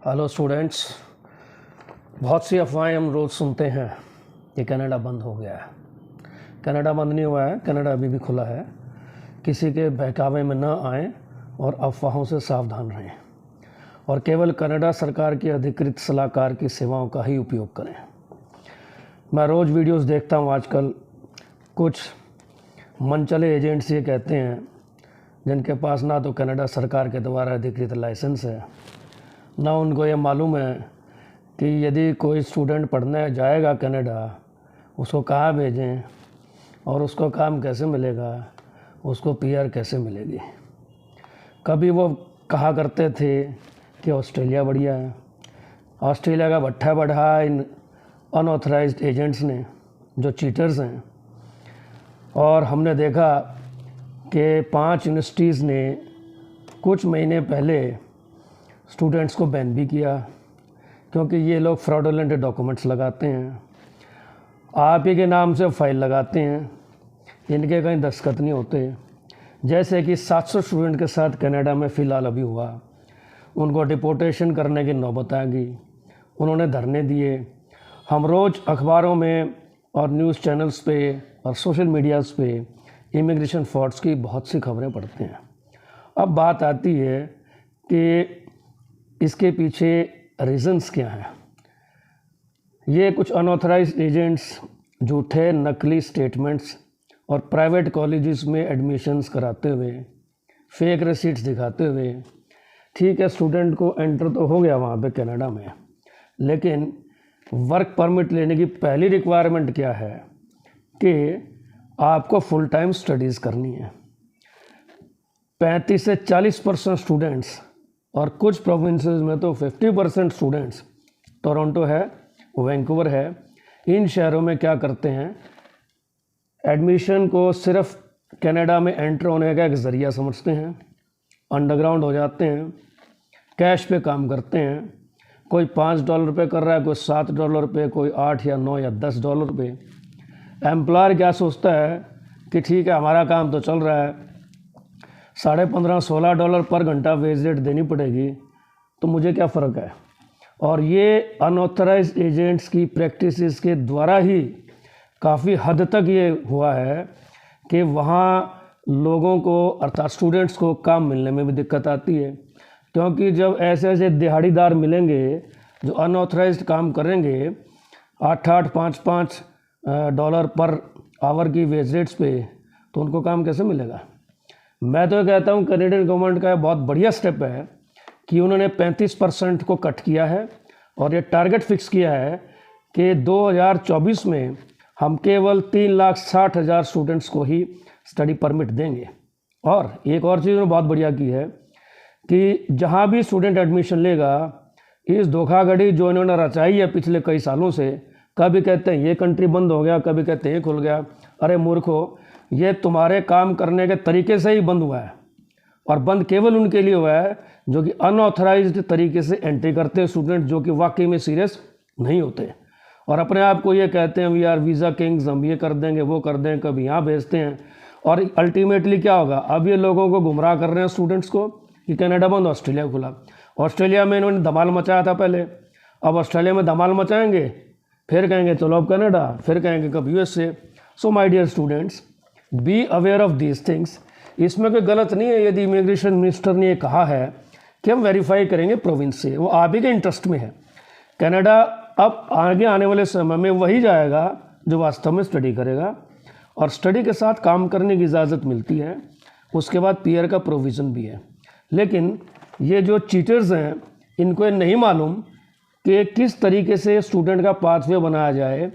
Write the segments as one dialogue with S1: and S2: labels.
S1: Hello students. बहुत सी अफवाहें हम रोज़ सुनते हैं कि कनाडा बंद हो गया है। कनाडा बंद नहीं हुआ है, कनाडा अभी भी खुला है। किसी के बहकावे में न आएं और अफवाहों से सावधान रहें और केवल कनाडा सरकार की अधिकृत सलाहकार की सेवाओं का ही उपयोग करें। मैं रोज़ वीडियोस देखता हूँ। आजकल कुछ मनचले एजेंट्स ये कहते हैं जिनके पास ना तो कनाडा सरकार के द्वारा अधिकृत लाइसेंस है, ना उनको ये मालूम है कि यदि कोई स्टूडेंट पढ़ने जाएगा कनाडा, उसको कहाँ भेजें और उसको काम कैसे मिलेगा, उसको पीआर कैसे मिलेगी। कभी वो कहा करते थे कि ऑस्ट्रेलिया बढ़िया है। ऑस्ट्रेलिया का भट्ठा बढ़ा इन अनऑथराइज्ड एजेंट्स ने, जो चीटर्स हैं। और हमने देखा कि 5 यूनिवर्सिटीज़ ने कुछ महीने पहले स्टूडेंट्स को बैन भी किया क्योंकि ये लोग फ्रॉडुलेंट डॉक्यूमेंट्स लगाते हैं, आप ही के नाम से फाइल लगाते हैं, इनके कहीं दस्तखत नहीं होते। जैसे कि 700 स्टूडेंट के साथ कनाडा में फ़िलहाल अभी हुआ, उनको डिपोर्टेशन करने की नौबत आ गई, उन्होंने धरने दिए। हम रोज़ अखबारों में और न्यूज़ चैनल्स पे और सोशल मीडियाज़ पे इमिग्रेशन फ्रॉड्स की बहुत सी खबरें पढ़ते हैं। अब बात आती है कि इसके पीछे रीज़न्स क्या हैं। ये कुछ अनऑथराइज्ड एजेंट्स झूठे नकली स्टेटमेंट्स और प्राइवेट कॉलेजेस में एडमिशन्स कराते हुए, फेक रिसीट्स दिखाते हुए, ठीक है स्टूडेंट को एंटर तो हो गया वहाँ पे कनाडा में, लेकिन वर्क परमिट लेने की पहली रिक्वायरमेंट क्या है कि आपको फुल टाइम स्टडीज़ करनी है। 35 से 40% स्टूडेंट्स और कुछ प्रोविंसेस में तो 50% स्टूडेंट्स, टोरंटो है, वैंकूवर है, इन शहरों में क्या करते हैं, एडमिशन को सिर्फ कनाडा में एंटर होने का एक ज़रिया समझते हैं, अंडरग्राउंड हो जाते हैं, कैश पे काम करते हैं। कोई $5 पे कर रहा है, कोई $7 पे, कोई 8 या 9 या $10 पे। एम्प्लॉयर क्या सोचता है कि ठीक है हमारा काम तो चल रहा है, $15.5-16 पर घंटा वेज रेट देनी पड़ेगी, तो मुझे क्या फ़र्क है। और ये अनऑथराइज्ड एजेंट्स की प्रैक्टिसेस के द्वारा ही काफ़ी हद तक ये हुआ है कि वहाँ लोगों को अर्थात स्टूडेंट्स को काम मिलने में भी दिक्कत आती है, क्योंकि जब ऐसे ऐसे दिहाड़ीदार मिलेंगे जो अनऑथराइज्ड काम करेंगे 8-8, $5-5 पर आवर की वेज रेट्स पे, तो उनको काम कैसे मिलेगा। मैं तो कहता हूँ कैनेडियन गवर्नमेंट का बहुत बढ़िया स्टेप है कि उन्होंने 35% को कट किया है और ये टारगेट फिक्स किया है कि 2024 में हम केवल 3,60,000 स्टूडेंट्स को ही स्टडी परमिट देंगे। और एक और चीज़ उन्होंने बहुत बढ़िया की है कि जहाँ भी स्टूडेंट एडमिशन लेगा, इस धोखाधड़ी जो इन्होंने रचाई है पिछले कई सालों से, कभी कहते हैं ये कंट्री बंद हो गया, कभी कहते हैं ये खुल गया। अरे मूर्खो, ये तुम्हारे काम करने के तरीके से ही बंद हुआ है, और बंद केवल उनके लिए हुआ है जो कि अनऑथराइज्ड तरीके से एंट्री करते हैं स्टूडेंट, जो कि वाकई में सीरियस नहीं होते और अपने आप को ये कहते हैं वी आर वीज़ा किंग्स, हम ये कर देंगे वो कर देंगे, कभी यहाँ भेजते हैं। और अल्टीमेटली क्या होगा, अब ये लोगों को गुमराह कर रहे हैं स्टूडेंट्स को कि कनाडा बंद, ऑस्ट्रेलिया खुला। ऑस्ट्रेलिया में इन्होंने धमाल मचाया था पहले, अब ऑस्ट्रेलिया में धमाल मचाएंगे, फिर कहेंगे चलो अब कनाडा, फिर कहेंगे कब USA. So my dear students, be aware of these things. इसमें कोई गलत नहीं है यदि इमिग्रेशन मिनिस्टर ने ये कहा है कि हम वेरीफाई करेंगे प्रोविंस से, वो आप ही के इंटरेस्ट में है। कनाडा अब आगे आने वाले समय में वही जाएगा जो वास्तव में स्टडी करेगा, और स्टडी के साथ काम करने की इजाज़त मिलती है। उसके बाद पीआर का प्रोविज़न भी है। लेकिन ये जो चीटर्स हैं, इनको ये नहीं मालूम कि किस तरीके से स्टूडेंट का पाथवे बनाया जाए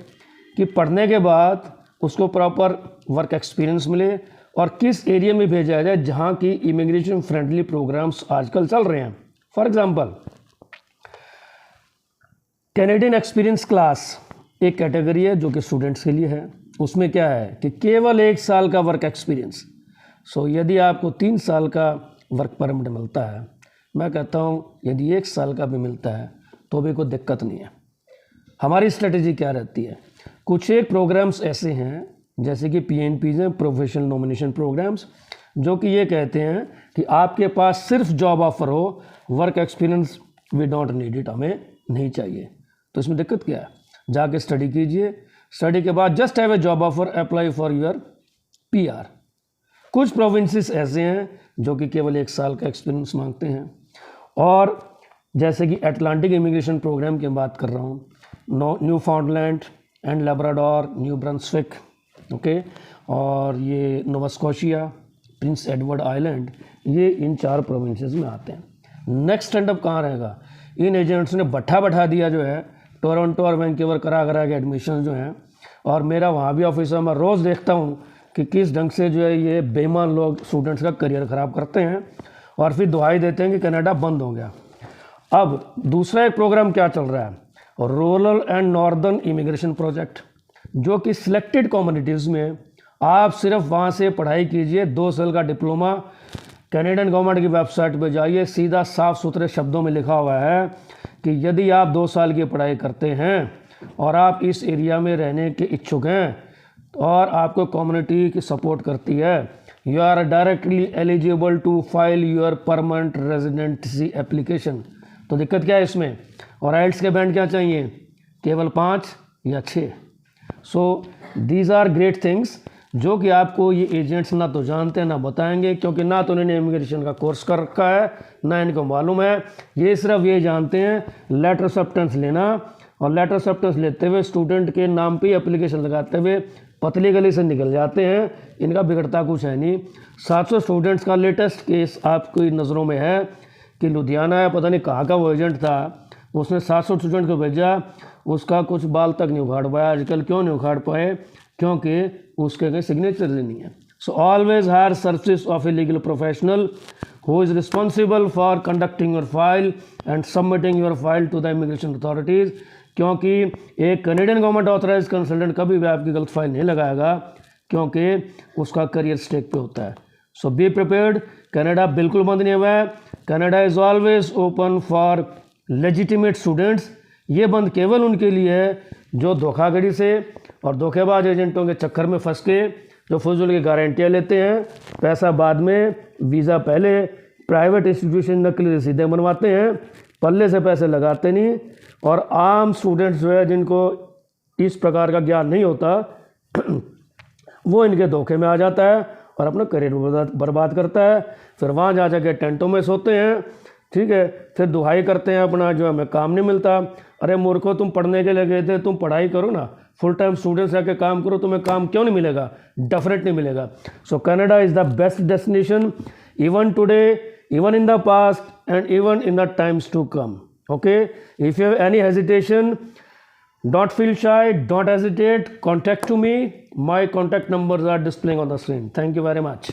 S1: कि पढ़ने के बाद उसको प्रॉपर वर्क एक्सपीरियंस मिले, और किस एरिया में भेजा जाए जहाँ की इमिग्रेशन फ्रेंडली प्रोग्राम्स आजकल चल रहे हैं। For example, Canadian experience class एक कैटेगरी है जो कि स्टूडेंट्स के लिए है। उसमें क्या है कि केवल 1 साल का वर्क एक्सपीरियंस। सो यदि आपको 3 साल का वर्क परमिट मिलता है, मैं कहता हूँ यदि 1 साल का भी मिलता है तो भी कोई दिक्कत नहीं है। हमारी स्ट्रेटजी क्या रहती है, कुछ एक प्रोग्राम्स ऐसे हैं जैसे कि PNPs हैं, प्रोफेशनल नॉमिनेशन प्रोग्राम्स, जो कि ये कहते हैं कि आपके पास सिर्फ जॉब ऑफर हो, work experience we don't need it, हमें नहीं चाहिए। तो इसमें दिक्कत क्या है, जाके स्टडी कीजिए, स्टडी के बाद just have a job offer, apply for your PR। कुछ प्रोविंसेस ऐसे हैं जो कि केवल 1 साल का एक्सपीरियंस मांगते हैं, और जैसे कि अटलांटिक इमिग्रेशन प्रोग्राम की बात कर रहा हूँ, new फाउंडलैंड and Labrador, new Brunswick, okay, और ये नोवा स्कॉशिया, प्रिंस एडवर्ड आइलैंड, ये इन 4 प्रोविंसेस में आते हैं। नेक्स्ट स्टैंडअप कहाँ रहेगा, इन एजेंट्स ने बैठा दिया जो है टोरंटो और वैंकूवर करा के एडमिशन जो हैं, और मेरा वहाँ भी ऑफिस है, मैं रोज़ देखता हूँ कि किस ढंग से जो है ये बेईमान लोग स्टूडेंट्स का करियर ख़राब करते हैं और फिर दुहाई देते हैं कि कनाडा बंद हो गया। अब दूसरा एक प्रोग्राम क्या चल रहा है, rural and northern immigration project, जो कि सिलेक्टेड कम्युनिटीज़ में आप सिर्फ वहाँ से पढ़ाई कीजिए, 2 साल का डिप्लोमा, कैनेडियन गवर्नमेंट की वेबसाइट पे जाइए, सीधा साफ सुथरे शब्दों में लिखा हुआ है कि यदि आप 2 साल की पढ़ाई करते हैं और आप इस एरिया में रहने के इच्छुक हैं और आपको कम्युनिटी की सपोर्ट करती है, you are directly eligible to file your permanent residency application. तो दिक्कत क्या है इसमें, और आइल्स के बैंड क्या चाहिए, केवल 5 या 6। So these are great things जो कि आपको ये एजेंट्स ना तो जानते हैं ना बताएंगे, क्योंकि ना तो उन्होंने इमिग्रेशन का कोर्स कर रखा है ना इनको मालूम है। ये सिर्फ ये जानते हैं लेटर ऑफ एक्सेप्टेंस लेना, और लेटर ऑफ एक्सेप्टेंस लेते हुए स्टूडेंट के नाम पे एप्लीकेशन लगाते हुए पतली गली से निकल जाते हैं। इनका बिगड़ता कुछ है नहीं। 700 स्टूडेंट्स का लेटेस्ट केस आपकी नज़रों में है कि लुधियाना है, पता नहीं कहाँ का वो एजेंट था, उसने 700 स्टूडेंट को भेजा, उसका कुछ बाल तक नहीं उखाड़ पाया। आजकल क्यों नहीं उखाड़ पाए, क्योंकि उसके कहीं सिग्नेचर ही नहीं है। So always hire service of a legal professional who is responsible for conducting your file and submitting your file to the immigration authorities, क्योंकि एक कैनेडियन गवर्नमेंट ऑथराइज कंसल्टेंट कभी भी आपकी गलत फाइल नहीं लगाएगा, क्योंकि उसका करियर स्टेक पे होता है। सो बी प्रिपेयर्ड, कनाडा बिल्कुल बंद नहीं हुआ है, Canada is always open for legitimate students. ये बंद केवल उनके लिए है जो धोखाधड़ी से और धोखेबाज एजेंटों के चक्कर में फंस के जो फजूल की गारंटियाँ लेते हैं, पैसा बाद में, वीज़ा पहले, प्राइवेट इंस्टीट्यूशन नकली रसीदें बनवाते हैं, पल्ले से पैसे लगाते नहीं, और आम स्टूडेंट्स जो है जिनको इस प्रकार का ज्ञान नहीं होता वो इनके धोखे में आ जाता है और अपना करियर बर्बाद करता है। फिर वहाँ जा के टेंटों में सोते हैं, ठीक है, फिर दुहाई करते हैं अपना जो हमें काम नहीं मिलता। अरे मूर्खो, तुम पढ़ने के लिए गए थे, तुम पढ़ाई करो ना, फुल टाइम स्टूडेंट्स आके काम करो, तुम्हें काम क्यों नहीं मिलेगा, डेफिनेटली मिलेगा। सो Canada is the best destination even today, even in the past, and even in the times to come. Okay, if you have any hesitation, don't feel shy, don't hesitate, contact to me. My contact numbers are displaying on the screen. Thank you very much.